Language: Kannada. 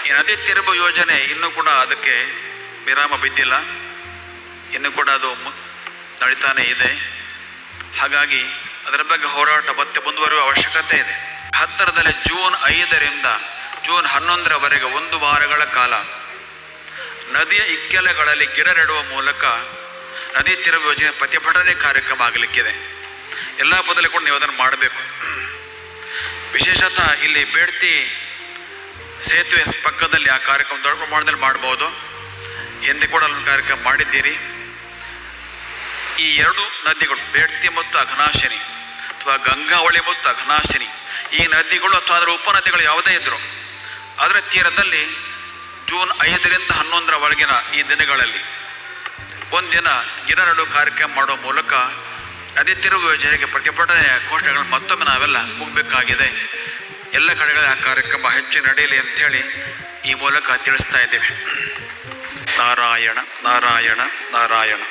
ಈ ನದಿ ತಿರುವು ಯೋಜನೆ ಇನ್ನೂ ಕೂಡ ಅದಕ್ಕೆ ವಿರಾಮ ಬಿದ್ದಿಲ್ಲ, ಇನ್ನೂ ಕೂಡ ಅದು ನಡೀತಾನೆ ಇದೆ. ಹಾಗಾಗಿ ಅದರ ಬಗ್ಗೆ ಹೋರಾಟ ಮತ್ತೆ ಮುಂದುವರಿಯುವ ಅವಶ್ಯಕತೆ ಇದೆ. ಹತ್ತಿರದಲ್ಲಿ ಜೂನ್ 5ರಿಂದ ಜೂನ್ 11ರವರೆಗೆ 1 ವಾರಗಳ ಕಾಲ ನದಿಯ ಇಕ್ಕೆಲೆಗಳಲ್ಲಿ ಗಿಡ ನೆಡುವ ಮೂಲಕ ನದಿ ತಿರುವು ಯೋಜನೆ ಪ್ರತಿಭಟನೆ ಕಾರ್ಯಕ್ರಮ ಆಗಲಿಕ್ಕಿದೆ. ಎಲ್ಲ ಬದಲು ಕೂಡ ನೀವು ಅದನ್ನು ಮಾಡಬೇಕು. ವಿಶೇಷತಃ ಇಲ್ಲಿ ಬೇಡ್ತಿ ಸೇತುವೆ ಪಕ್ಕದಲ್ಲಿ ಆ ಕಾರ್ಯಕ್ರಮ ದೊಡ್ಡ ಪ್ರಮಾಣದಲ್ಲಿ ಮಾಡ್ಬೋದು. ಹಿಂದೆ ಕೂಡ ಅಲ್ಲೊಂದು ಕಾರ್ಯಕ್ರಮ ಮಾಡಿದ್ದೀರಿ. ಈ 2 ನದಿಗಳು ಬೇಡ್ತಿ ಮತ್ತು ಅಘನಾಶಿನಿ ಅಥವಾ ಗಂಗಾವಳಿ ಮತ್ತು ಅಘನಾಶಿನಿ, ಈ ನದಿಗಳು ಅಥವಾ ಅದರ ಉಪನದಿಗಳು ಯಾವುದೇ ಇದ್ದರು ಅದರ ತೀರದಲ್ಲಿ ಜೂನ್ 5ರಿಂದ 11ರವರೆಗಿನ ಈ ದಿನಗಳಲ್ಲಿ ಒಂದಿನ ಗಿಡ ನೆಡುವ ಕಾರ್ಯಕ್ರಮ ಮಾಡುವ ಮೂಲಕ ನದಿ ತಿರುವು ಯೋಜನೆಗೆ ಪ್ರತಿಭಟನೆಯ ಘೋಷಣೆಗಳನ್ನು ಮತ್ತೊಮ್ಮೆ ನಾವೆಲ್ಲ ಕೂಗಬೇಕಾಗಿದೆ. ಎಲ್ಲ ಕಡೆಗಳಲ್ಲಿ ಆ ಕಾರ್ಯಕ್ರಮ ಹೆಚ್ಚು ನಡೆಯಲಿ ಅಂಥೇಳಿ ಈ ಮೂಲಕ ತಿಳಿಸ್ತಾ ಇದ್ದೇವೆ. ನಾರಾಯಣ ನಾರಾಯಣ ನಾರಾಯಣ.